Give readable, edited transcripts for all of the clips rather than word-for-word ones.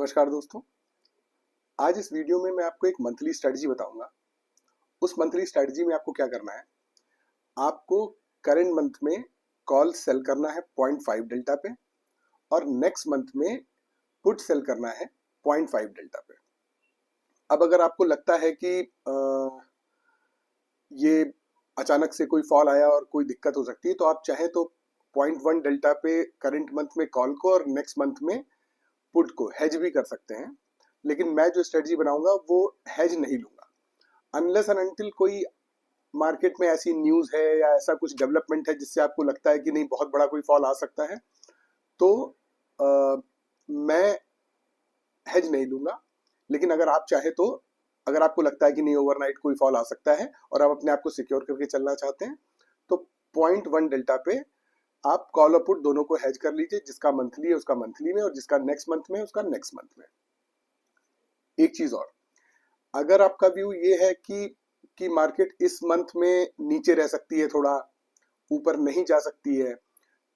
नमस्कार दोस्तों। आज इस वीडियो में मैं आपको एक मंथली स्ट्रेटजी बताऊंगा। उस मंथली स्ट्रेटजी में आपको क्या करना है, आपको करंट मंथ में कॉल सेल करना है 0.5 डेल्टा पे और नेक्स्ट मंथ में पुट सेल करना है 0.5 डेल्टा पे। अब अगर आपको लगता है कि ये अचानक से कोई फॉल आया और कोई दिक्कत हो सकती है, तो आप चाहे तो 0.1 डेल्टा पे करंट मंथ में कॉल को और नेक्स्ट मंथ में पुट को हेज भी कर सकते हैं। लेकिन मैं जो स्ट्रेटजी बनाऊंगा वो हेज नहीं लूंगा अनलेस एंड अनटिल कोई मार्केट में ऐसी न्यूज है या ऐसा कुछ डेवलपमेंट है जिससे आपको लगता है कि नहीं बहुत बड़ा कोई फॉल आ सकता है, तो मैं हेज नहीं लूंगा। लेकिन अगर आप चाहे तो, अगर आपको लगता है कि नहीं ओवरनाइट कोई फॉल आ सकता है और आप अपने आप को सिक्योर करके चलना चाहते हैं, तो 0.1 डेल्टा पे आप कॉल और पुट दोनों को हेज कर लीजिए। जिसका मंथली है उसका मंथली में और जिसका नेक्स्ट मंथ में उसका नेक्स्ट मंथ में। एक चीज और, अगर आपका व्यू ये है कि मार्केट इस मंथ में नीचे रह सकती है, थोड़ा ऊपर नहीं जा सकती है,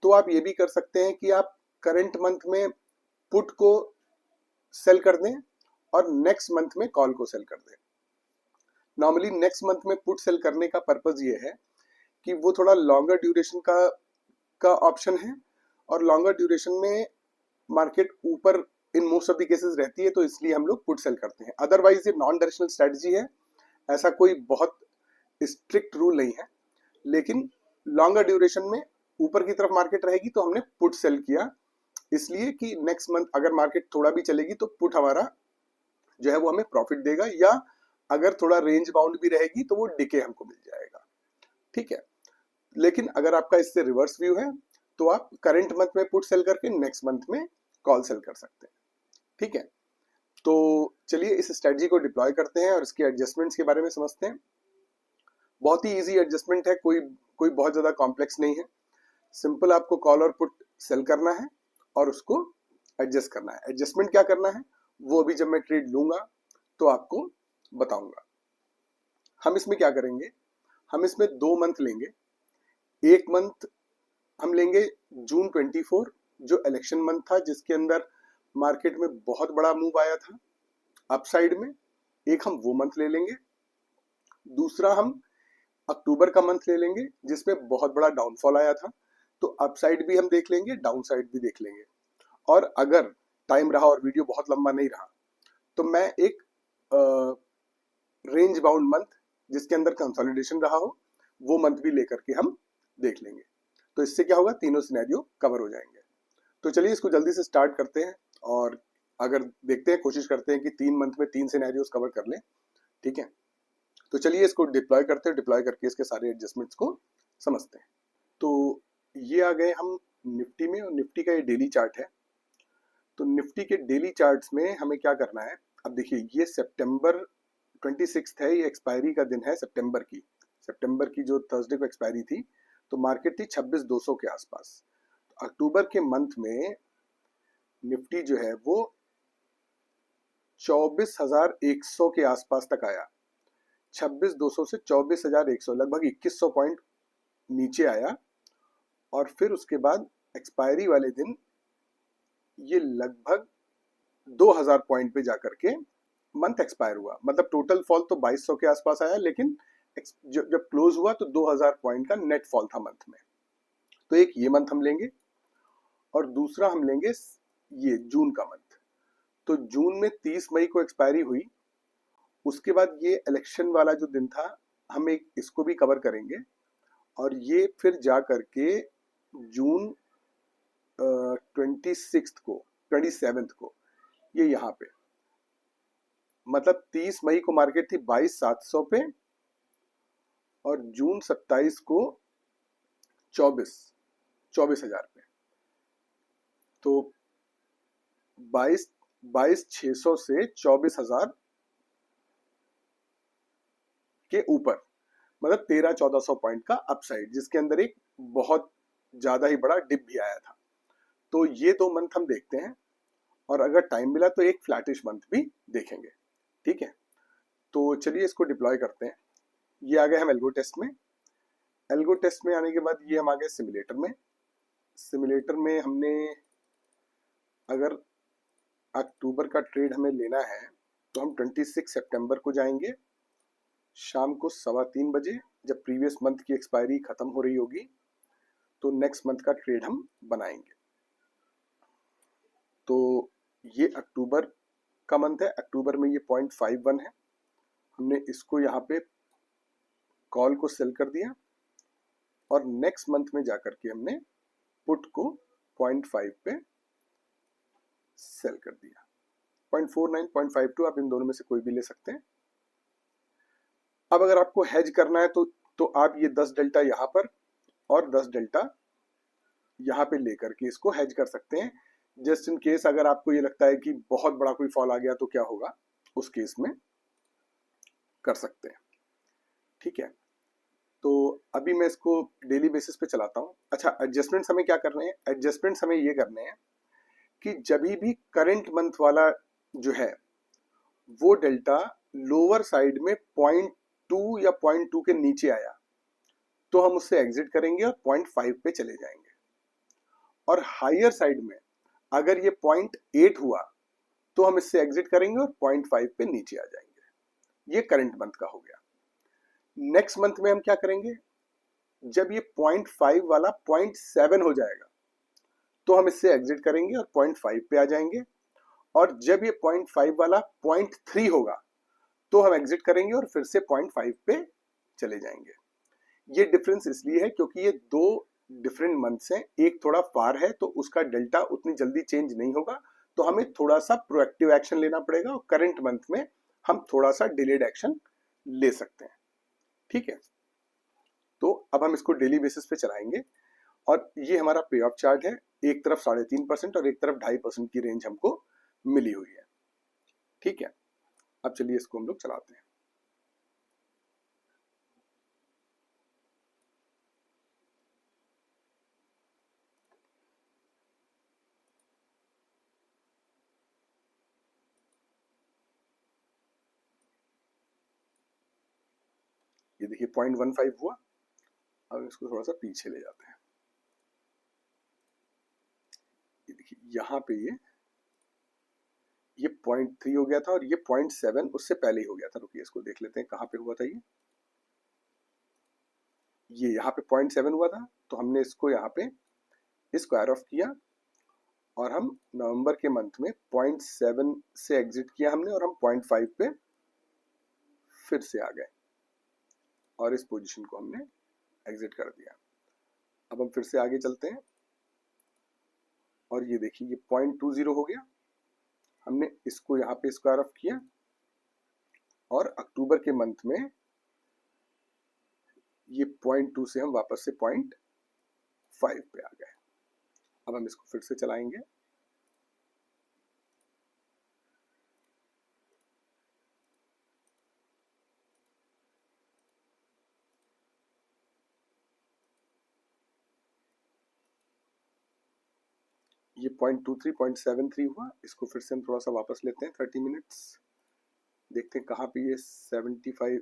तो आप ये भी कर सकते हैं कि आप करंट मंथ में पुट को सेल कर दें और नेक्स्ट मंथ में कॉल को सेल कर दें। नॉर्मली नेक्स्ट मंथ में पुट सेल करने का पर्पज ये है कि वो थोड़ा लॉन्गर ड्यूरेशन का ऑप्शन है और लॉन्गर ड्यूरेशन में मार्केट ऊपर in most of the cases रहती है, तो इसलिए हम लोग पुट सेल करते हैं। अदरवाइज ये नॉन डायरेक्शनल स्ट्रेटजी है, ऐसा कोई बहुत स्ट्रिक्ट रूल नहीं है। लेकिन लॉन्गर ड्यूरेशन में ऊपर की तरफ मार्केट रहेगी तो हमने पुट सेल किया, इसलिए कि नेक्स्ट मंथ अगर मार्केट थोड़ा भी चलेगी तो पुट हमारा जो है वो हमें प्रॉफिट देगा, या अगर थोड़ा रेंज बाउंड भी रहेगी तो वो डिके हमको मिल जाएगा। ठीक है। लेकिन अगर आपका इससे रिवर्स व्यू है तो आप करंट मंथ में पुट सेल करके नेक्स्ट मंथ में कॉल सेल कर सकते हैं। ठीक है। तो चलिए इस स्ट्रेटजी को डिप्लॉय करते हैं और इसके एडजस्टमेंट्स के बारे में समझते हैं। बहुत ही इजी एडजस्टमेंट है, कोई बहुत ज्यादा कॉम्प्लेक्स नहीं है। सिंपल आपको कॉल और पुट सेल करना है और उसको एडजस्ट करना है। एडजस्टमेंट क्या करना है वो अभी जब मैं ट्रेड लूंगा तो आपको बताऊंगा। हम इसमें क्या करेंगे, हम इसमें 2 मंथ लेंगे। एक मंथ हम लेंगे जून 24 जो इलेक्शन मंथ था, जिसके अंदर मार्केट में बहुत बड़ा मूव आया था अपसाइड में। एक हम वो मंथ ले लेंगे। दूसरा हम अक्टूबर का मंथ ले लेंगे जिसमें बहुत बड़ा डाउनफॉल आया था, तो अपसाइड भी हम देख लेंगे, डाउन साइड भी देख लेंगे। और अगर टाइम रहा और वीडियो बहुत लंबा नहीं रहा तो मैं एक रेंज बाउंड मंथ जिसके अंदर कंसोलिडेशन रहा हो वो मंथ भी लेकर के हम देख लेंगे। तो इससे क्या होगा, तीनों सिनेरियो कवर हो जाएंगे। तो चलिए इसको जल्दी से स्टार्ट करते हैं और अगर देखते हैं, कोशिश करते हैं कि 3 मंथ में 3 सिनेरियोस कवर कर लें। ठीक है। तो चलिए इसको डिप्लॉय करते हैं, डिप्लॉय करके इसके सारे एडजस्टमेंट्स को समझते हैं। तो ये आ गए हम निफ्टी में, और निफ्टी का ये डेली चार्ट है। तो निफ्टी के डेली चार्ट्स में हमें क्या करना है, अब देखिए ये सितंबर 26 है, ये एक्सपायरी का दिन है सितंबर की जो थर्सडे को एक्सपायरी थी, तो मार्केट थी 26,200 के आसपास। अक्टूबर के मंथ में निफ्टी जो है वो 24,100 के आसपास तक आया। 26,200 से 24,100, लगभग 2,100 पॉइंट नीचे आया। और फिर उसके बाद एक्सपायरी वाले दिन ये लगभग 2,000 पॉइंट पे जाकर के मंथ एक्सपायर हुआ। मतलब टोटल फॉल तो 2,200 के आसपास आया, लेकिन जब क्लोज हुआ तो 2,000 पॉइंट का नेट फॉल था मंथ में। तो एक ये मंथ हम लेंगे और दूसरा हम लेंगे ये जून का मंथ। तो जून में 30 मई को एक्सपायरी हुई, उसके बाद ये इलेक्शन वाला जो दिन था हम एक इसको भी कवर करेंगे। और ये फिर जा करके जून 27 को ये यहाँ पे, मतलब 30 मई को मार्केट थी 22,700 पे और जून 27 को 24,000 पे। तो 22,600 से 24,000 के ऊपर, मतलब 13,1400 पॉइंट का अपसाइड, जिसके अंदर एक बहुत ज्यादा ही बड़ा डिप भी आया था। तो ये 2 मंथ हम देखते हैं और अगर टाइम मिला तो एक फ्लैटिश मंथ भी देखेंगे। ठीक है। तो चलिए इसको डिप्लॉय करते हैं। ये आ गए हम एल्गो टेस्ट में। एल्गो टेस्ट में आने के बाद ये हम आ गए सिमुलेटर में। सिमुलेटर में हमने अगर अक्टूबर का ट्रेड हमें लेना है तो हम 26 सितंबर को जाएंगे शाम को 3:15 बजे, जब प्रीवियस मंथ की एक्सपायरी खत्म हो रही होगी तो नेक्स्ट मंथ का ट्रेड हम बनाएंगे। तो ये अक्टूबर का मंथ है, अक्टूबर में ये 0.51 है, हमने इसको यहाँ पे कॉल को सेल कर दिया और नेक्स्ट मंथ में जाकर के हमने पुट को 0.5 पे सेल कर दिया। 0.49, 0.52 आप इन दोनों में से कोई भी ले सकते हैं। अब अगर आपको हेज करना है तो आप ये 10 डेल्टा यहाँ पर और 10 डेल्टा यहाँ पे लेकर के इसको हेज कर सकते हैं। जस्ट इन केस अगर आपको ये लगता है कि बहुत बड़ा कोई फॉल आ गया तो क्या होगा, उस केस में कर सकते हैं। ठीक है, तो अभी मैं इसको डेली बेसिस पे चलाता हूँ। अच्छा, एडजस्टमेंट्स हमें क्या करने हैं? एडजस्टमेंट्स हमें ये करने हैं कि जब भी करंट मंथ वाला जो है वो डेल्टा लोअर साइड में 0.2 या 0.2 के नीचे आया तो हम उससे एग्जिट करेंगे और 0.5 पे चले जाएंगे, और हायर साइड में अगर ये 0.8 हुआ तो हम इससे एग्जिट करेंगे और 0.5 पे नीचे आ जाएंगे। ये करंट मंथ का हो गया। नेक्स्ट मंथ में हम क्या करेंगे? जब ये 0.5 वाला 0.7 हो जाएगा तो हम इससे एग्जिट करेंगे और 0.5 पे आ जाएंगे, और जब ये 0.5 वाला 0.3 होगा तो हम एग्जिट करेंगे और फिर से 0.5 पे चले जाएंगे। ये डिफरेंस इसलिए है क्योंकि ये दो डिफरेंट मंथ्स हैं, एक थोड़ा फार है तो उसका डेल्टा उतनी जल्दी चेंज नहीं होगा, तो हमें थोड़ा सा प्रोएक्टिव एक्शन लेना पड़ेगा, और करंट मंथ में हम थोड़ा सा डिलेड एक्शन ले सकते हैं। ठीक है, तो अब हम इसको डेली बेसिस पे चलाएंगे और ये हमारा पे ऑफ चार्ट है। एक तरफ 3.5% और एक तरफ 2.5% की रेंज हमको मिली हुई है। ठीक है, अब चलिए इसको हम लोग चलाते हैं। ये देखिए 0.15 हुआ, अब इसको थोड़ा सा पीछे ले जाते हैं। ये देखिए यहाँ पे ये 0.3 हो गया था और ये 0.7 उससे पहले ही हो गया था। रुकिए इसको देख लेते हैं कहाँ पे हुआ था। ये यहाँ पे 0.7 हुआ था तो हमने इसको यहाँ पे स्क्वायर ऑफ किया और हम नवंबर के मंथ में 0.7 से एग्जिट किया हमने, और हम 0.5 पे फिर से आ गए और इस पोजीशन को हमने एग्जिट कर दिया। अब हम फिर से आगे चलते हैं और ये देखिए ये 0.20 हो गया, हमने इसको यहाँ पे स्क्वायर ऑफ किया और अक्टूबर के मंथ में ये 0.2 से हम वापस से 0.5 पे आ गए। अब हम इसको फिर से चलाएंगे। ये 0.23 0.73 हुआ, इसको फिर से हम थोड़ा सा वापस लेते हैं 30 मिनट्स, देखते हैं कहाँ पे ये 75,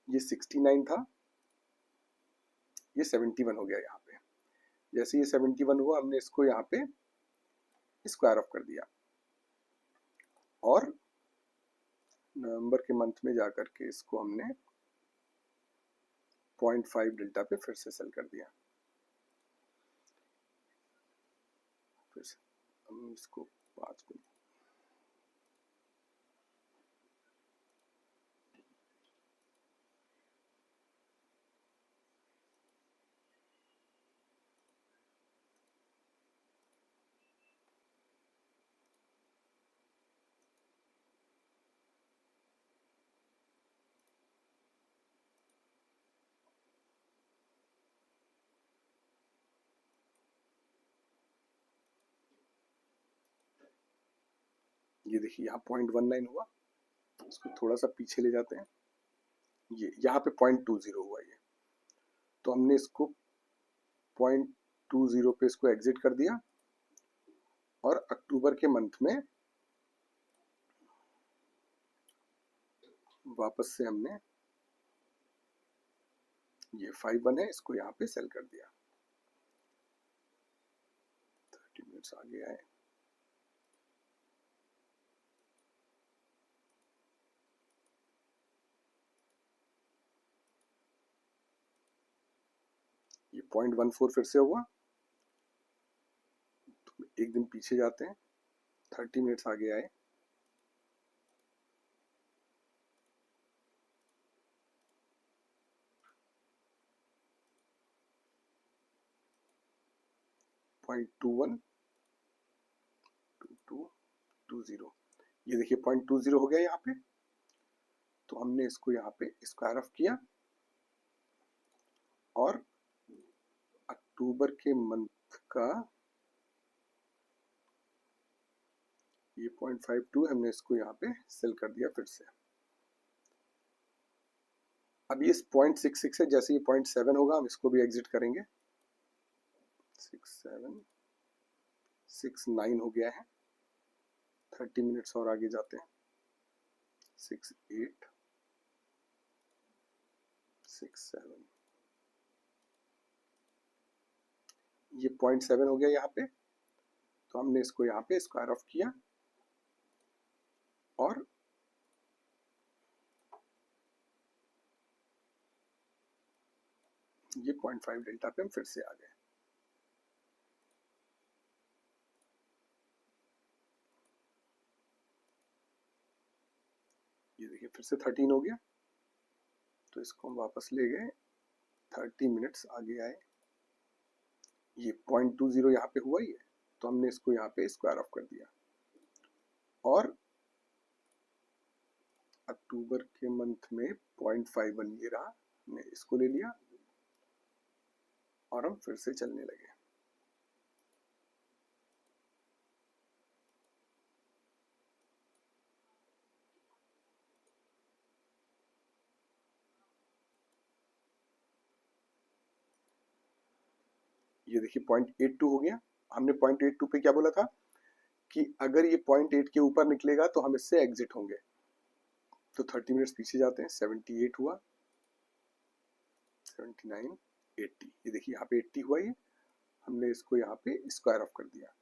ये 69 था, ये 71 हो गया यहाँ पे। जैसे ये 71 हुआ हमने इसको यहाँ पे स्क्वायर ऑफ कर दिया और नवंबर के मंथ में जाकर के इसको हमने 0.5 डेल्टा पे फिर से सेल कर दिया। फिर से हम इसको 5 मिनट, ये देखिए यहाँ 0.19 हुआ, इसको थोड़ा सा पीछे ले जाते हैं। ये यहाँ पे 0.20 हुआ ये, तो हमने इसको 0.20 पे इसको एग्जिट कर दिया और अक्टूबर के मंथ में वापस से हमने ये 5-1 है, इसको यहाँ पे सेल कर दिया। 30 मिनट्स आ गया है। 0.14 फिर से हुआ, तो एक दिन पीछे जाते हैं, 30 मिनट्स आगे आए, .21 2220, ये देखिए 0.20 हो गया यहाँ पे। तो हमने इसको यहाँ पे स्क्वायर ऑफ किया और अक्टूबर के मंथ का ये 0.52 हमने इसको यहाँ पे सेल कर दिया फिर से। अब ये 0.66 है, जैसे ये 0.7 होगा हम इसको भी एग्जिट करेंगे। 6769 हो गया है, 30 मिनट्स और आगे जाते हैं, 6867, ये 0.7 हो गया यहाँ पे। तो हमने इसको यहाँ पे स्क्वायर ऑफ किया और ये 0.5 डेल्टा पे हम फिर से आ गए। ये देखिए फिर से 13 हो गया, तो इसको हम वापस ले गए, 30 मिनट्स आगे आए, ये 0.20 यहाँ पे हुआ ही है, तो हमने इसको यहाँ पे स्क्वायर ऑफ कर दिया और अक्टूबर के मंथ में 0.51 ये रहा, हमने इसको ले लिया और हम फिर से चलने लगे। ये देखिए 0.82 हो गया। हमने 0.82 पे क्या बोला था कि अगर ये 0.8 के ऊपर निकलेगा तो हम इससे एग्जिट होंगे। तो 30 मिनट्स पीछे जाते हैं, 78 हुआ, 79, 80, ये देखिए यहाँ पे 80 हुआ, ये हमने इसको यहाँ पे स्क्वायर ऑफ कर दिया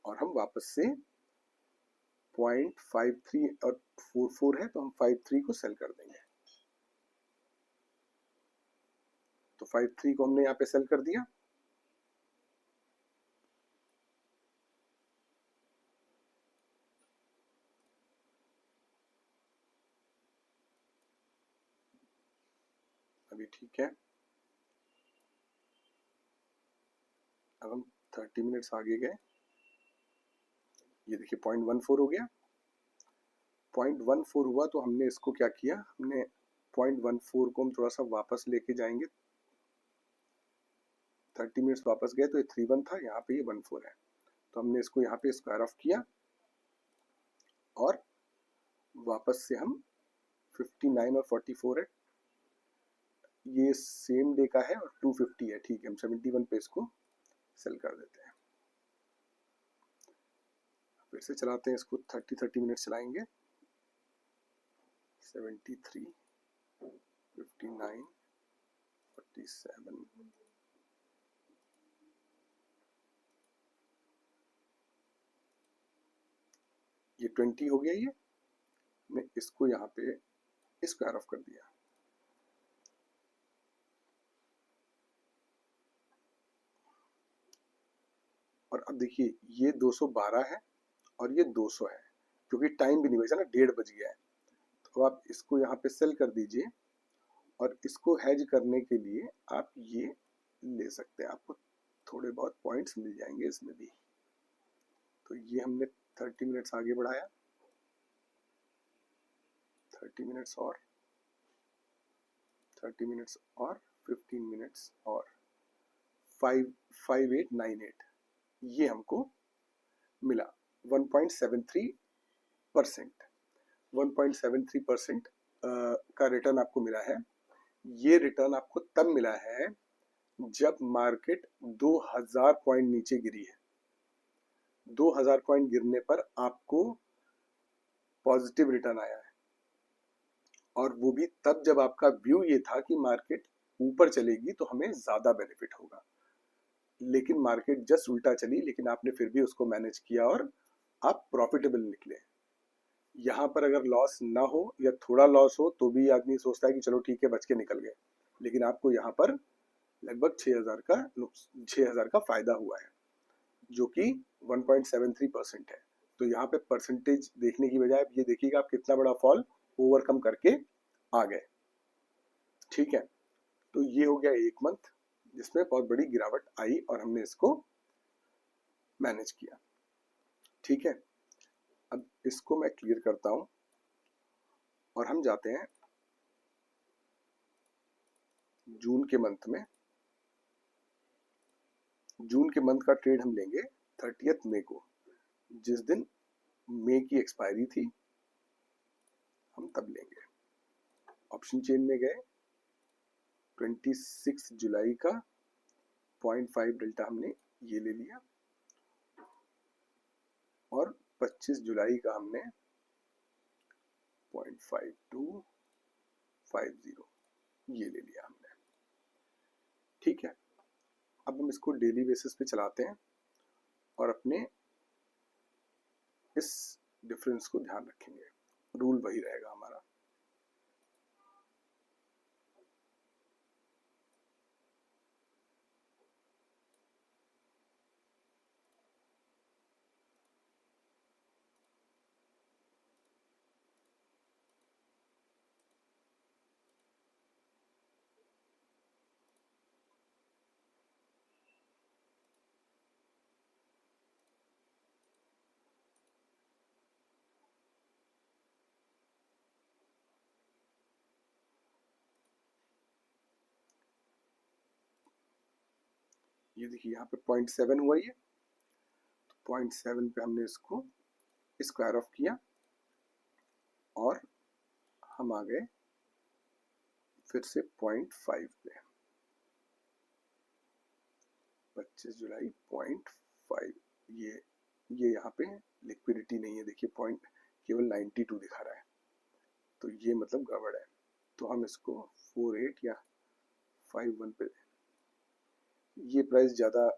और हम वापस से 0.53 और 44 है तो हम 53 को सेल कर देंगे। तो 53 को हमने यहाँ पे सेल कर दिया। अभी ठीक है, अब हम 30 मिनट्स आगे गए, ये देखिए 0.14 हो गया। 0.14 हुआ तो हमने इसको क्या किया, हमने 0.14 को हम थोड़ा सा वापस लेके जाएंगे, 30 मिनट्स वापस गए तो ये 31 था, यहाँ पे ये 14 है, तो हमने इसको यहाँ पे स्क्वायर ऑफ किया और वापस से हम 59 और 44 है, ये सेम डे का है और 250 है, ठीक है, हम 71 पे इसको सेल कर देते हैं। फिर से चलाते हैं इसको, 30 मिनट्स चलाएंगे, 73, 59, 47, ये 20 हो गया, ये मैं इसको यहाँ पे स्क्वायर ऑफ कर दिया और अब देखिए ये 212 है और ये 200 है, क्योंकि टाइम भी नहीं बचा ना, 1:30 बज गया है। तो आप इसको यहाँ पे सेल कर दीजिए और इसको हैज करने के लिए आप ये ले सकते हैं, आपको थोड़े बहुत पॉइंट्स मिल जाएंगे इसमें भी। तो ये हमने 30 मिनट्स आगे बढ़ाया, 30 मिनट्स और 30 मिनट्स और 15 मिनट्स और 5898, ये हमको मिला 1.73%। 1.73% का रिटर्न आपको मिला है। ये रिटर्न आपको तब मिला है जब मार्केट 2000 पॉइंट नीचे गिरी है। 2000 पॉइंट गिरने पर आपको पॉजिटिव रिटर्न आया है और वो भी तब जब आपका व्यू ये था कि मार्केट ऊपर चलेगी तो हमें ज्यादा बेनिफिट होगा, लेकिन मार्केट जस्ट उल्टा चली, लेकिन आपने फिर भी उसको मैनेज किया और आप प्रॉफिटेबल निकले। यहाँ पर अगर लॉस ना हो या थोड़ा लॉस हो तो भी आदमी सोचता है कि चलो ठीक है बच के निकल गए, लेकिन आपको यहाँ पर लगभग 6,000 का फायदा हुआ है, जो कि 1.73% है। तो यहाँ पे परसेंटेज देखने की बजाय ये देखिएगा आप कितना बड़ा फॉल ओवरकम करके आ गए। ठीक है, तो ये हो गया एक मंथ जिसमें बहुत बड़ी गिरावट आई और हमने इसको मैनेज किया। ठीक है, अब इसको मैं क्लियर करता हूं और हम जाते हैं जून के मंथ में। जून के मंथ का ट्रेड हम लेंगे 30 मई को, जिस दिन मई की एक्सपायरी थी हम तब लेंगे। ऑप्शन चेन में गए, 26 जुलाई का 0.5 डेल्टा हमने ये ले लिया और 25 जुलाई का हमने 0.5250 ये ले लिया हमने। ठीक है, अब हम इसको डेली बेसिस पे चलाते हैं और अपने इस डिफरेंस को ध्यान रखेंगे। रूल वही रहेगा हमारा। ये देखिए यहाँ पे 0.7 हुआ, ये 0.7 पे हमने इसको स्क्वायर ऑफ किया और हम आ गए फिर से 0.5 पे। 25 जुलाई 0.5, ये यहाँ पे लिक्विडिटी नहीं है, देखिए पॉइंट केवल 92 दिखा रहा है, तो ये मतलब गड़बड़ है। तो हम इसको 48 या 51 पे, ये प्राइस ज़्यादा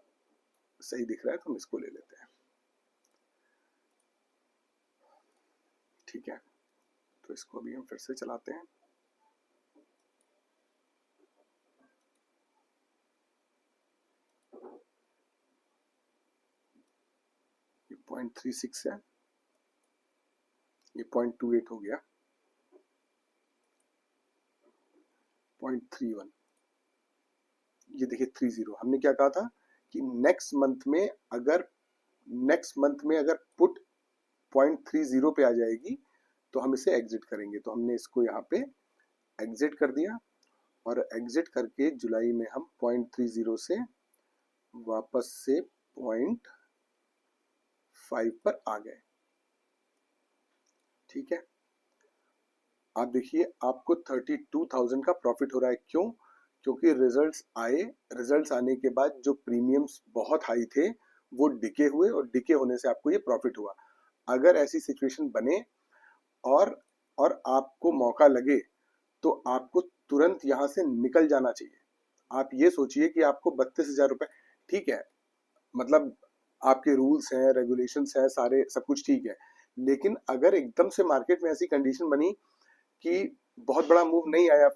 सही दिख रहा है तो हम इसको ले लेते हैं। ठीक है, तो इसको अभी हम फिर से चलाते हैं। ये 0.36 है, ये 0.28 हो गया, 0.31, ये देखिए 30। हमने क्या कहा था कि नेक्स्ट मंथ में अगर पुट 0.30 पे आ जाएगी तो हम इसे एग्जिट करेंगे। तो हमने इसको यहाँ पे एग्जिट कर दिया और एग्जिट करके जुलाई में हम 0.30 से वापस से 0.5 पर आ गए। ठीक है, आप देखिए आपको 32,000 का प्रॉफिट हो रहा है। क्यों? क्योंकि रिजल्ट्स आने के बाद जो प्रीमियम्स बहुत हाई थे वो डिके हुए और डिके होने से आपको ये प्रॉफिट हुआ। अगर ऐसी सिचुएशन बने और आपको मौका लगे तो आपको तुरंत यहाँ से निकल जाना चाहिए। आप ये सोचिए कि आपको 32,000 रुपए, ठीक है, मतलब आपके रूल्स हैं, रेगुलेशंस हैं, सारे सब कुछ ठीक है, लेकिन अगर एकदम से मार्केट में ऐसी कंडीशन बनी कि बहुत बड़ा मूव नहीं आया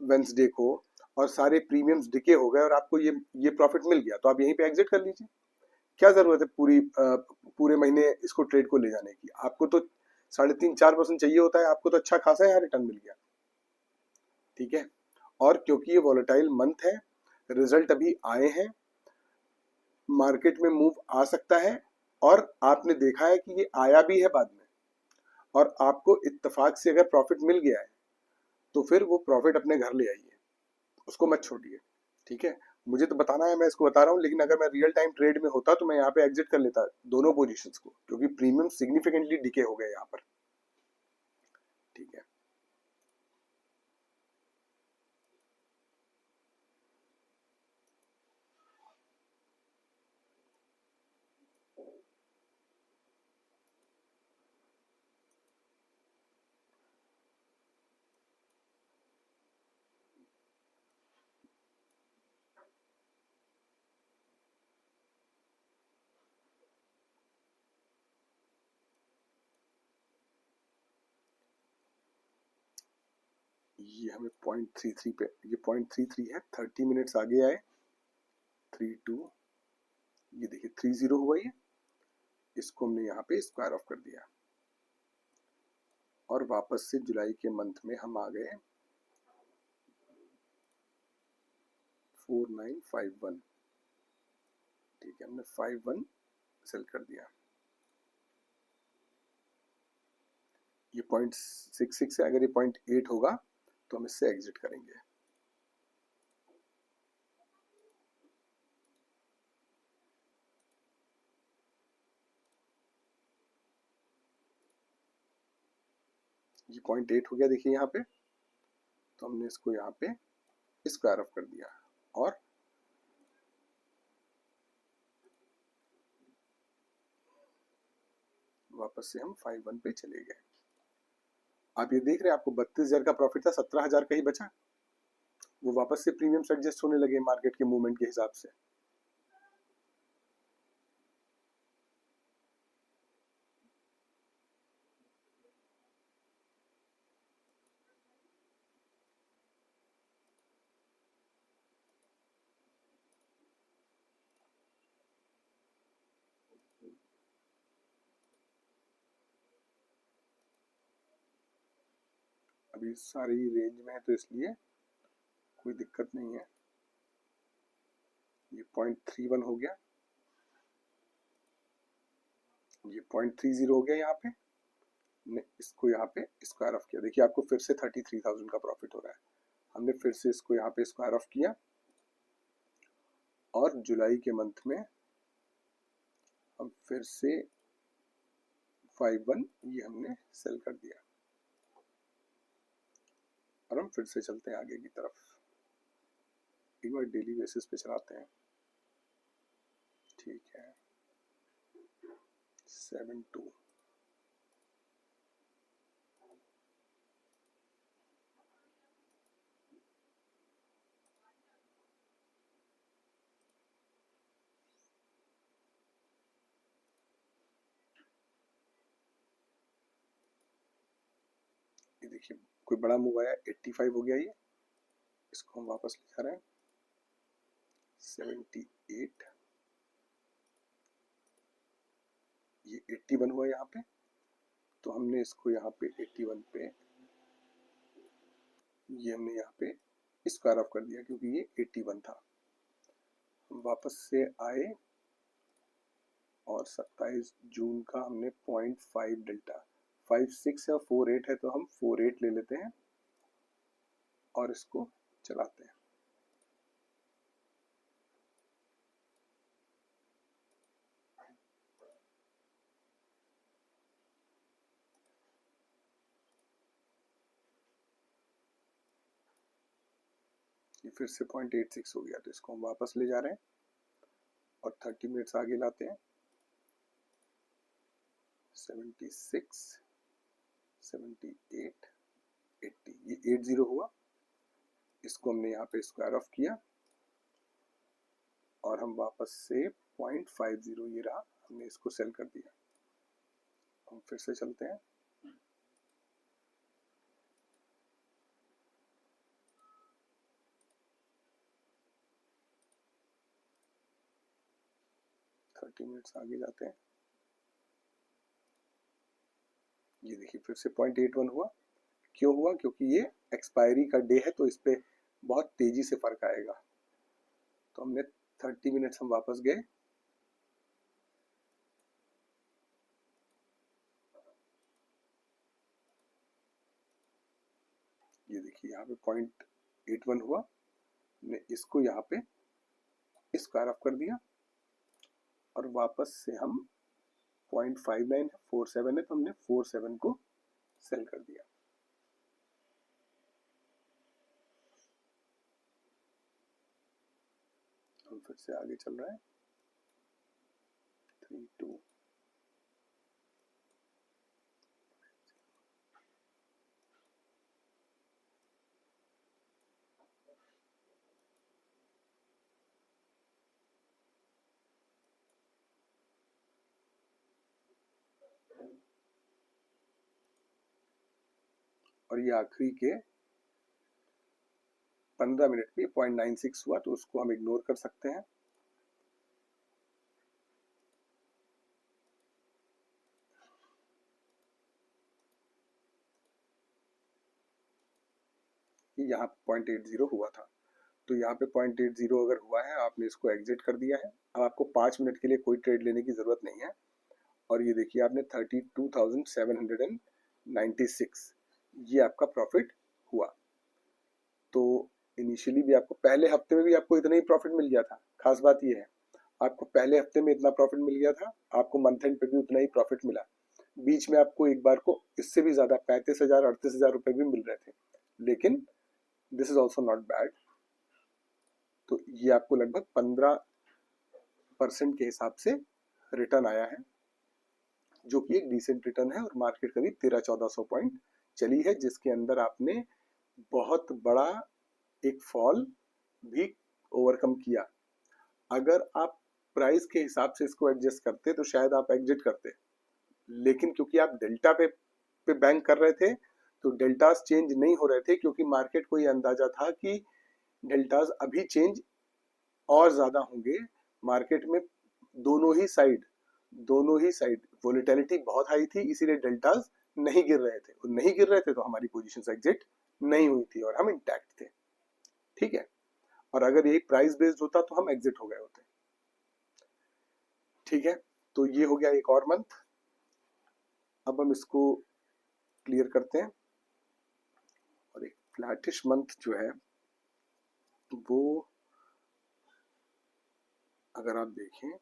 वेंसडे को और सारे प्रीमियम्स डिके हो गए और आपको ये प्रॉफिट मिल गया, तो आप यहीं पे एग्जिट कर लीजिए। क्या जरूरत है पूरे महीने इसको ट्रेड को ले जाने की? आपको तो 3.5-4% चाहिए होता है, आपको तो अच्छा खासा यहाँ रिटर्न मिल गया। ठीक है, और क्योंकि ये वॉलेटाइल मंथ है, रिजल्ट अभी आए हैं, मार्केट में मूव आ सकता है और आपने देखा है कि ये आया भी है बाद में, और आपको इत्तेफाक से अगर प्रॉफिट मिल गया है तो फिर वो प्रॉफिट अपने घर ले आइए, उसको मत छोड़िए। ठीक है, मुझे तो बताना है, मैं इसको बता रहा हूँ, लेकिन अगर मैं रियल टाइम ट्रेड में होता तो मैं यहाँ पे एग्जिट कर लेता दोनों पोजीशंस को, क्योंकि प्रीमियम सिग्निफिकेंटली डिके हो गए यहाँ पर। ठीक है, ये हमें 0.33 पे, ये 0.33 है, 30 मिनट्स आगे आए 32, ये देखिए 30 हुआ, ये इसको हमने यहाँ पे स्क्वायर ऑफ कर दिया और वापस से जुलाई के मंथ में हम आ गए 4951। ठीक है, हमने 51 सेल कर दिया। ये 0.66 है, अगर ये 0.8 होगा तो हम इससे एग्जिट करेंगे। ये 0.8 हो गया देखिए यहाँ पे, तो हमने इसको यहाँ पे स्क्वायर ऑफ कर दिया और वापस से हम 51 पे चले गए। आप ये देख रहे हैं, आपको 32,000 का प्रॉफिट था, 17,000 का ही बचा। वो वापस से प्रीमियम्स एडजस्ट होने लगे मार्केट के मूवमेंट के हिसाब से। अभी सारी रेंज में है तो इसलिए कोई दिक्कत नहीं है। ये 0.31 हो गया, ये 0.30 हो गया यहाँ पे। हमने इसको यहाँ पे स्क्वायर ऑफ किया, देखिए आपको फिर से 33,000 का प्रॉफिट हो रहा है। हमने फिर से इसको यहाँ पे स्क्वायर ऑफ किया और जुलाई के मंथ में हम फिर से 51 ये हमने सेल कर दिया और हम फिर से चलते हैं आगे की तरफ। एक बार डेली बेसिस पे चलाते हैं। ठीक है, 72, ये देखिए कोई बड़ा मूव आया, 85 हो गया, ये इसको हम वापस ले जा रहे हैं 78, ये 81 हुआ यहाँ पे, तो हमने इसको यहाँ पे 81 पे ये हमने यहाँ पे स्क्वायर ऑफ कर दिया क्योंकि ये 81 था। हम वापस से आए और 27 जून का हमने 0.5 डेल्टा, 56 या 48 है तो हम 48 ले लेते हैं और इसको चलाते हैं। ये फिर से 0.86 हो गया, तो इसको हम वापस ले जा रहे हैं और 30 मिनट्स आगे लाते हैं। 76, 78, 80, ये 80 हुआ, इसको हमने यहाँ पे स्क्वायर ऑफ किया और हम वापस से 0.50 ये रहा, हमने इसको सेल कर दिया। हम फिर से चलते हैं। मिनट्स आगे जाते हैं। ये देखिए फिर से 0.81 हुआ। क्यों हुआ? क्योंकि ये एक्सपायरी का डे है तो इस पे बहुत तेजी से फर्क आएगा। तो हमने 30 मिनट्स हम वापस गए, ये देखिए यहाँ पे 0.81 हुआ, हमने इसको यहाँ पे स्क्वायर ऑफ कर दिया और वापस से हम 0.59 है, 47 है तो हमने 47 को सेल कर दिया। हम फिर से आगे चल रहे हैं 32, और ये आखिरी के 15 मिनट पे 0.96 हुआ तो उसको हम इग्नोर कर सकते हैं। कि यहाँ 0.80 हुआ था। तो यहाँ पे 0.80 अगर हुआ है, आपने इसको एग्जिट कर दिया है। अब आपको 5 मिनट के लिए कोई ट्रेड लेने की जरूरत नहीं है। और ये देखिए आपने 32,796 ये आपका प्रॉफिट हुआ। तो इनिशियली भी आपको पहले हफ्ते में भी आपको इतना ही प्रॉफिट मिल गया था। खास बात ये है, आपको पहले हफ्ते में इतना प्रॉफिट मिल गया था, आपको मंथ एंड पे भी उतना ही प्रॉफिट मिला। बीच में आपको एक बार को इससे भी ज्यादा 35,000 38,000 रुपए भी मिल रहे थे, लेकिन this is also not bad. तो ये आपको लगभग 15% के हिसाब से रिटर्न आया है, जो कि एक डिसेंट रिटर्न है। और मार्केट करीब 1300-1400 पॉइंट चली है, जिसके अंदर आपने बहुत बड़ा एक फॉल भी ओवरकम किया। अगर आप प्राइस के हिसाब से इसको एडजस्ट करते तो शायद आप एग्जिट करते, लेकिन क्योंकि आप डेल्टा पे बैंक कर रहे थे, तो डेल्टास चेंज नहीं हो रहे थे, क्योंकि मार्केट को ये अंदाजा था कि डेल्टास अभी चेंज और ज्यादा होंगे। मार्केट में दोनों ही साइड वोलेटिलिटी बहुत हाई थी, इसीलिए डेल्टास नहीं गिर रहे थे। और नहीं गिर रहे थे तो हमारी पोजीशन एग्जिट नहीं हुई थी और हम इंटैक्ट थे। ठीक है, और अगर ये प्राइस बेस्ड होता तो हम एग्जिट हो गए होते। ठीक है, तो ये हो गया एक और मंथ। अब हम इसको क्लियर करते हैं। और एक फ्लैटिश मंथ जो है वो अगर आप देखें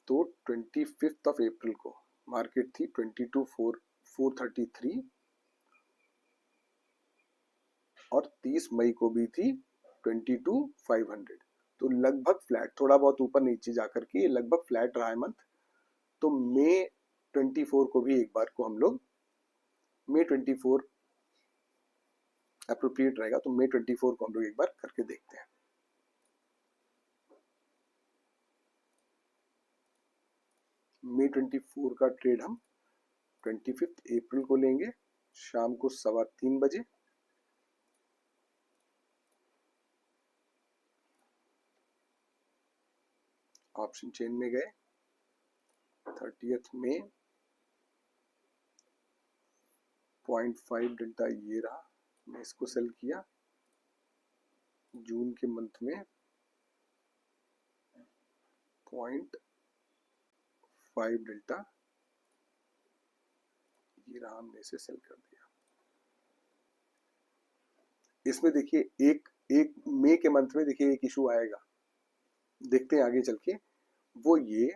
तो 25 अप्रैल को मार्केट थी 22,433 और 30 मई को भी थी 22,500। तो लगभग फ्लैट, थोड़ा बहुत ऊपर नीचे जाकर के लगभग फ्लैट रहा है मंथ। तो मई 24 को भी एक बार को हम लोग मई 24 अप्रोप्रिएट रहेगा, तो मई 24 को हम लोग एक बार करके देखते हैं। मई 24 का ट्रेड हम 25 अप्रैल को लेंगे शाम को 3:15 बजे। ऑप्शन चेन में गए, 30 मई 0.5 डेल्टा ये रहा, मैं इसको सेल किया। जून के मंथ में 0.5 डेल्टा ये रहा, हमने इसे सेल कर दिया। इसमें देखिए एक मई के मंथ में देखिए एक इशू आएगा, देखते हैं आगे चल के। वो ये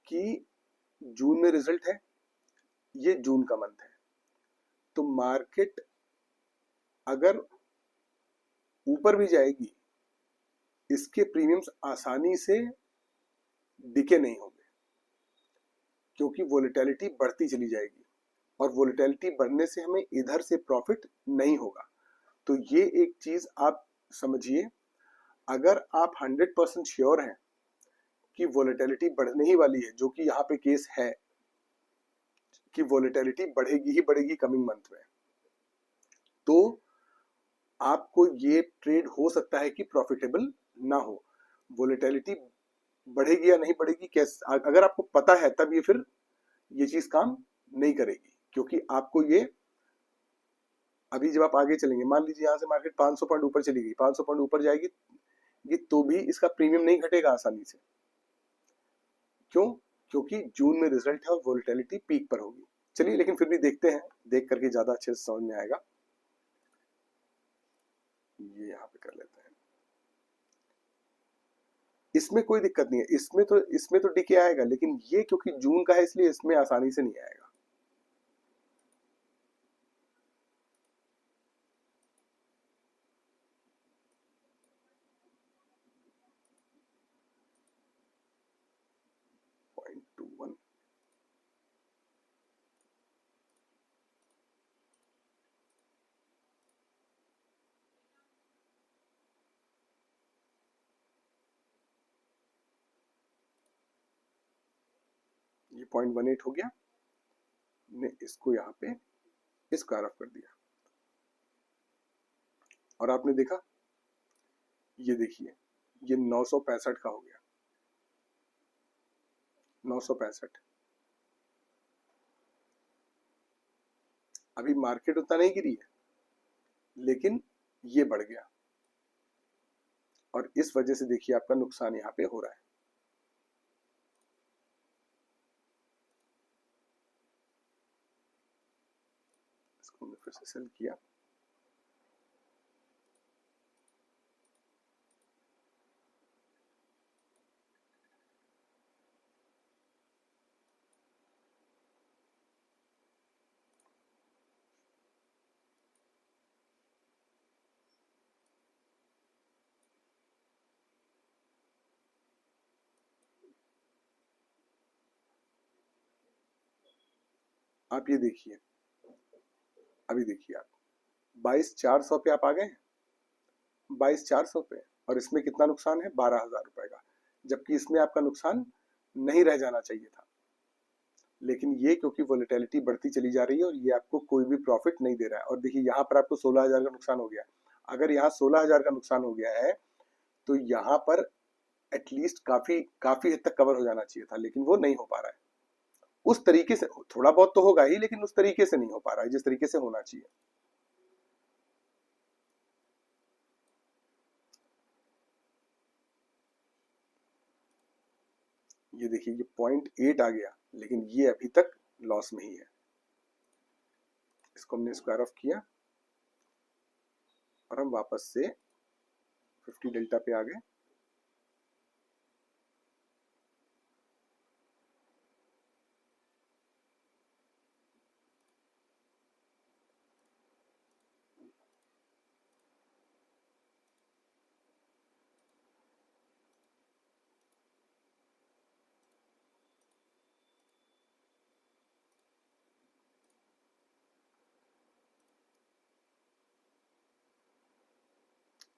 कि जून में रिजल्ट है, ये जून का मंथ है, तो मार्केट अगर ऊपर भी जाएगी, इसके प्रीमियम्स आसानी से डिके नहीं होंगे, क्योंकि वोलेटिलिटी बढ़ती चली जाएगी और वोलेटिलिटी बढ़ने से हमें इधर से प्रॉफिट नहीं होगा। तो ये एक चीज आप समझिए, अगर आप 100% श्योर हैं कि वोलेटिलिटी बढ़ने ही वाली है, जो कि यहाँ पे केस है कि वोलेटिलिटी बढ़ेगी ही बढ़ेगी कमिंग मंथ में, तो आपको ये ट्रेड हो सकता है कि प्रॉफिटेबल ना हो। वोलेटिलिटी बढ़ेगी या नहीं बढ़ेगी, कैसे अगर आपको पता है, तब ये फिर ये चीज काम नहीं करेगी, क्योंकि आपको ये अभी जब आप आगे चलेंगे, मान लीजिए यहाँ से मार्केट 500 पॉइंट ऊपर चली गई, 500 पॉइंट ऊपर जाएगी, ये तो भी इसका प्रीमियम नहीं घटेगा आसानी से। क्यों? क्योंकि जून में रिजल्ट है और वोलेटिलिटी पीक पर होगी। चलिए, लेकिन फिर भी देखते हैं, देख करके ज्यादा अच्छे से समझ में आएगा। ये यहाँ पे कर लेते हैं, इसमें कोई दिक्कत नहीं है, इसमें तो डिके आएगा, लेकिन ये क्योंकि जून का है इसलिए इसमें आसानी से नहीं आएगा। ये 0.18 हो गया, ने इसको यहाँ पे स्क्वायर ऑफ कर दिया और आपने देखा, ये देखिए ये 965 का हो गया, 965। अभी मार्केट उतना नहीं गिरी है, लेकिन ये बढ़ गया और इस वजह से देखिए आपका नुकसान यहाँ पे हो रहा है। इसको हमने फिर से सेल किया, आप ये देखिए, अभी देखिए आप 22,400 पे आप आ गए, 22,400 पे, और इसमें कितना नुकसान है, 12,000 रुपए का, जबकि इसमें आपका नुकसान नहीं रह जाना चाहिए था। लेकिन ये क्योंकि वोलेटिलिटी बढ़ती चली जा रही है और ये आपको कोई भी प्रॉफिट नहीं दे रहा है। और देखिए यहाँ पर आपको 16,000 का नुकसान हो गया। अगर यहाँ 16,000 का नुकसान हो गया है तो यहाँ पर एटलीस्ट काफी काफी हद तक कवर हो जाना चाहिए था, लेकिन वो नहीं हो पा रहा है उस तरीके से। थोड़ा बहुत तो होगा ही, लेकिन उस तरीके से नहीं हो पा रहा है जिस तरीके से होना चाहिए। ये देखिए ये 0.8 आ गया, लेकिन ये अभी तक लॉस में ही है। इसको हमने स्क्वायर ऑफ किया और हम वापस से 50 डेल्टा पे आ गए।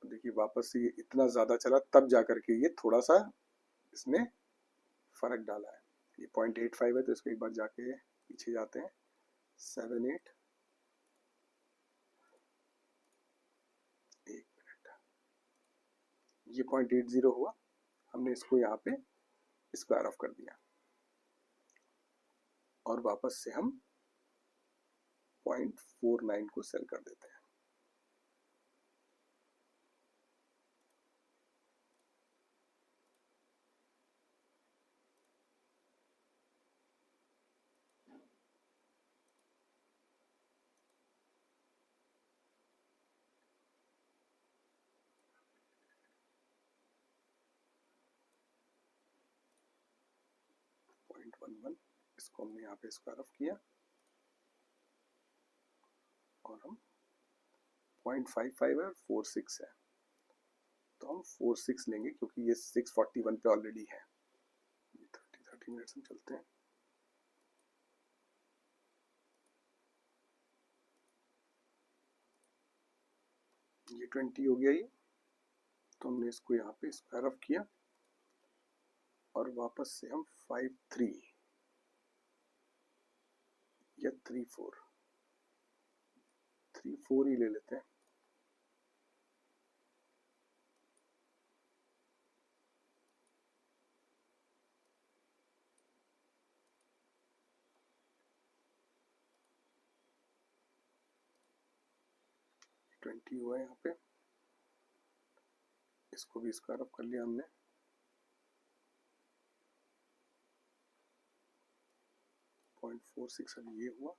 देखिए वापस से ये इतना ज्यादा चला, तब जाकर के ये थोड़ा सा इसने फर्क डाला है। ये 0.85 है, तो इसको एक बार जाके पीछे जाते हैं, 7.8, एक मिनट, ये 0.80 हुआ। हमने इसको यहाँ पे स्क्वायर ऑफ कर दिया और वापस से हम 0.49 को सेल कर देते हैं। इसको हमने यहाँ पे स्क्वायर ऑफ किया और हम 0.55 है और 46 है, तो हम 46 लेंगे क्योंकि ये 641 पे ऑलरेडी है। 30 मिनट्स में चलते हैं। ये 20 हो गया ये, तो हमने इसको यहाँ पे स्क्वायर ऑफ किया और वापस से हम 53 या 34 ही ले लेते हैं। ट्वेंटी हुआ है यहाँ पे, इसको भी स्क्वायर ऑफ कर लिया हमने। पॉइंट 46 अभी ये हुआ,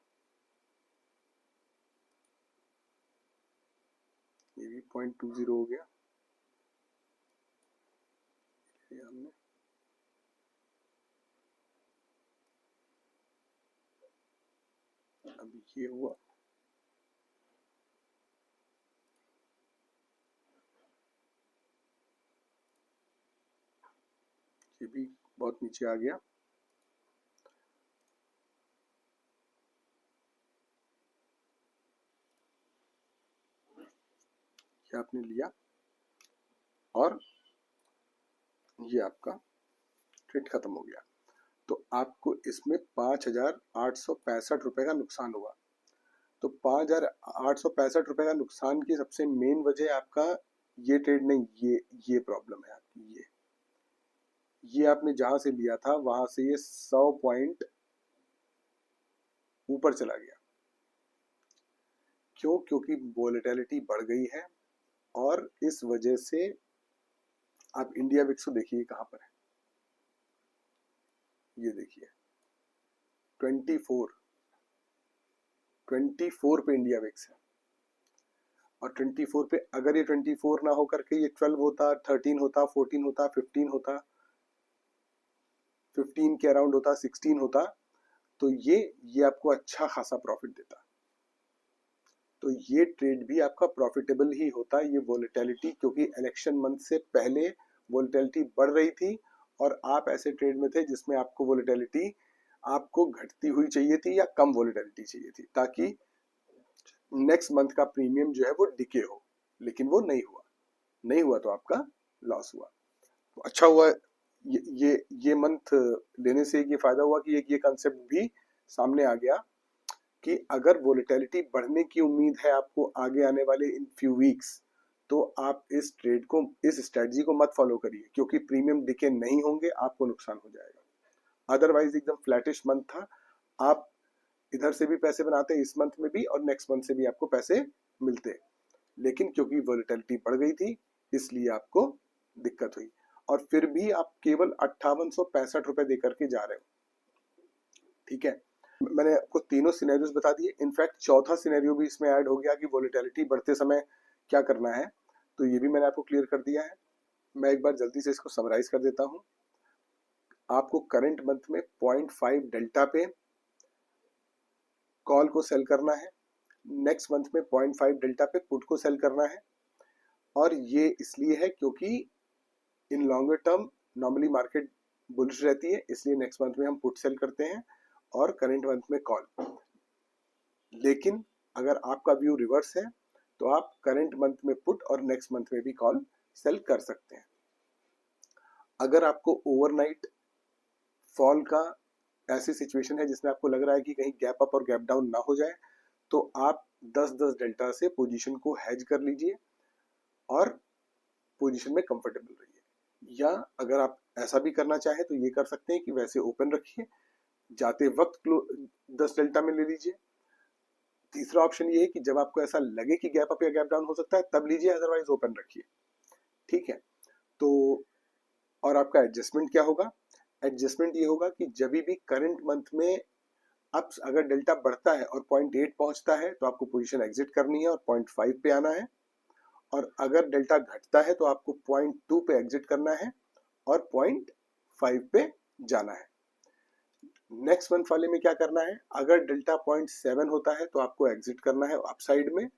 ये भी 0.20 हो गया, ये हमने। अभी ये हुआ, ये भी बहुत नीचे आ गया। ये आपने लिया और ये आपका ट्रेड खत्म हो गया। तो आपको इसमें 5,865 रुपए का नुकसान हुआ। तो 5,865 रुपए का नुकसान की सबसे मेन वजह आपका ये ट्रेड नहीं, ये प्रॉब्लम है आपकी। ये आपने जहां से लिया था वहां से ये 100 पॉइंट ऊपर चला गया। क्यों? क्योंकि वोलेटिलिटी बढ़ गई है और इस वजह से आप इंडिया विक्स को देखिए कहाँ पर है, ये देखिए 24 पे इंडिया विक्स है। और 24 पे अगर ये 24 ना होकर के ये 12 होता, 13 होता, 14 होता, 15 होता, 15 के अराउंड होता, 16 होता, तो ये आपको अच्छा खासा प्रॉफिट देता। तो ये ट्रेड भी आपका प्रॉफिटेबल ही होता। ये वोलेटिलिटी, क्योंकि इलेक्शन मंथ से पहले वोलेटिलिटी बढ़ रही थी और आप ऐसे ट्रेड में थे जिसमें आपको वोलेटिलिटी आपको घटती हुई चाहिए थी या कम वोलेटिलिटी चाहिए थी, ताकि नेक्स्ट मंथ का प्रीमियम जो है वो डिके हो, लेकिन वो नहीं हुआ तो आपका लॉस हुआ। तो अच्छा हुआ ये मंथ लेने से ये फायदा हुआ कि ये कंसेप्ट भी सामने आ गया कि अगर वोलेटिलिटी बढ़ने की उम्मीद है आपको आगे आने वाले इन फ्यू वीक्स, तो आप इस ट्रेड को, इस स्ट्रेटजी को मत फॉलो करिए, क्योंकि प्रीमियम डिके नहीं होंगे, आपको नुकसान हो जाएगा। अदरवाइज एकदम फ्लैटिश मंथ था, आप इधर से भी पैसे बनाते इस मंथ में भी और नेक्स्ट मंथ से भी आपको पैसे मिलते, लेकिन क्योंकि वोलेटिलिटी बढ़ गई थी इसलिए आपको दिक्कत हुई। और फिर भी आप केवल 5865 रुपए देकर के जा रहे हो, ठीक है। मैंने आपको तीनों सिनेरियोज बता दिए, इनफैक्ट चौथा सिनेरियो भी इसमें ऐड हो गया कि वोलेटिलिटी बढ़ते समय क्या करना है, तो ये भी मैंने आपको क्लियर कर दिया है। मैं एक बार जल्दी से इसको समराइज कर देता हूँ। आपको करंट मंथ में 0.5 डेल्टा पे कॉल को सेल करना है, नेक्स्ट मंथ में 0.5 डेल्टा पे पुट को सेल करना है। और ये इसलिए है क्योंकि इन longer term normally market bullish रहती है, इसलिए नेक्स्ट मंथ में हम पुट सेल करते हैं और करंट मंथ में कॉल। लेकिन अगर आपका व्यू रिवर्स है तो आप करंट मंथ में पुट और नेक्स्ट मंथ में भी कॉल सेल कर सकते हैं। अगर आपको ओवरनाइट फॉल का ऐसी सिचुएशन है जिसमें आपको लग रहा है कि कहीं गैप अप और गैप डाउन ना हो जाए, तो आप 10-10 डेल्टा से पोजीशन को हेज कर लीजिए और पोजीशन में कंफर्टेबल रहिए। या अगर आप ऐसा भी करना चाहें तो ये कर सकते हैं कि वैसे ओपन रखिए, जाते वक्त 10 डेल्टा में ले लीजिए। तीसरा ऑप्शन ये है कि जब आपको ऐसा लगे कि गैप अप या गैप डाउन हो सकता है तब लीजिए, अदरवाइज ओपन रखिए, ठीक है। तो और आपका एडजस्टमेंट क्या होगा? एडजस्टमेंट ये होगा कि जब भी करंट मंथ में अब अगर डेल्टा बढ़ता है और 0.8 पहुंचता है तो आपको पोजीशन एग्जिट करनी है और 0.5 पे आना है, और अगर डेल्टा घटता है तो आपको 0.2 पे एग्जिट करना है और 0.5 पे जाना है। नेक्स्ट मंथ वाले में क्या करना है? अगर डेल्टा 0.7 होता है तो आपको एग्जिट करना है अपसाइड में,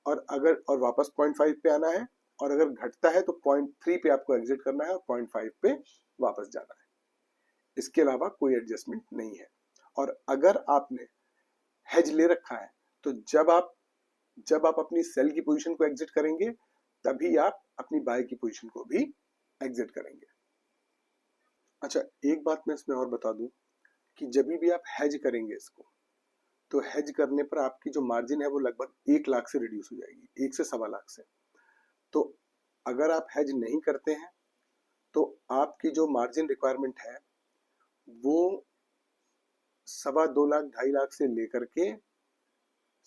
और वापस 0.5 पे आना है, और अगर घटता है तो 0.3 पे आपको एग्जिट करना है और 0.5 पे वापस जाना है। इसके अलावा कोई एडजस्टमेंट नहीं है। और अगर आपने हेज ले रखा है तो जब आप अपनी सेल की पोजीशन को एग्जिट करेंगे तभी आप अपनी बाय की पोजीशन को भी एग्जिट करेंगे। अच्छा, एक बात मैं इसमें और बता दूं कि जब भी आप हेज करेंगे इसको, तो हेज करने पर आपकी जो मार्जिन है वो लगभग 1 लाख से रिड्यूस हो जाएगी, 1 से 1.25 लाख से। तो अगर आप हेज नहीं करते हैं तो आपकी जो मार्जिन रिक्वायरमेंट है वो 2.25 लाख 2.5 लाख से लेकर के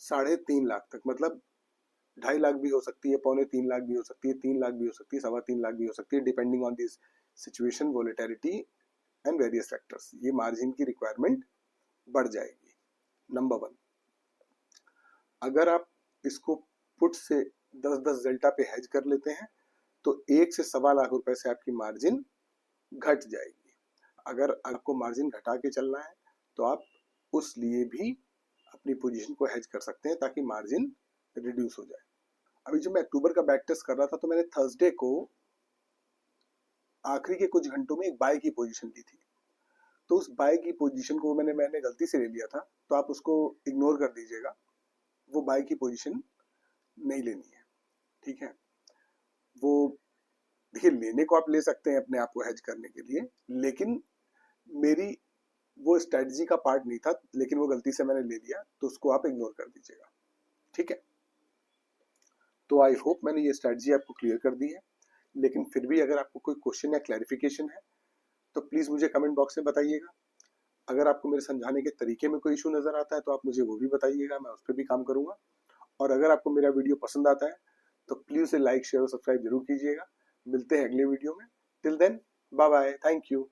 3.5 लाख तक, मतलब 2.5 लाख भी हो सकती है, 2.25 लाख भी हो सकती है, 3 लाख भी हो सकती है, 3.25 लाख भी हो सकती है, depending on this situation, volatility and various factors. ये मार्जिन की रिक्वायरमेंट बढ़ जाएगी। नंबर 1, अगर आप इसको पुट से 10-10 डेल्टा पे हेज कर लेते हैं तो 1 से 2.25 लाख रुपए से आपकी मार्जिन घट जाएगी। अगर आपको मार्जिन घटा के चलना है तो आप उस लिए भी अपनी पोजीशन को हेज कर सकते हैं ताकि मार्जिन रिड्यूस हो जाए। अभी जब मैं अक्टूबर का बैक टेस्ट कर रहा था तो मैंने थर्सडे को आखिरी के कुछ घंटों में एक बाय की पोजीशन ली थी, तो उस बाय की पोजीशन को मैंने गलती से ले लिया था, तो आप उसको इग्नोर कर दीजिएगा, वो बाय की पोजीशन नहीं लेनी है, ठीक है। वो देखिए, लेने को आप ले सकते हैं अपने आप को हेज करने के लिए, लेकिन मेरी वो स्ट्रेटजी का पार्ट नहीं था, लेकिन वो गलती से मैंने ले लिया, तो उसको आप इग्नोर कर दीजिएगा, ठीक है। तो आई होप मैंने ये स्ट्रेटजी आपको क्लियर कर दी है, लेकिन फिर भी अगर आपको कोई क्वेश्चन या क्लैरिफिकेशन है तो प्लीज़ मुझे कमेंट बॉक्स में बताइएगा। अगर आपको मेरे समझाने के तरीके में कोई इशू नज़र आता है तो आप मुझे वो भी बताइएगा, मैं उस पर भी काम करूँगा। और अगर आपको मेरा वीडियो पसंद आता है तो प्लीज उसे लाइक शेयर और सब्सक्राइब जरूर कीजिएगा। मिलते हैं अगले वीडियो में। Till then bye bye, thank you.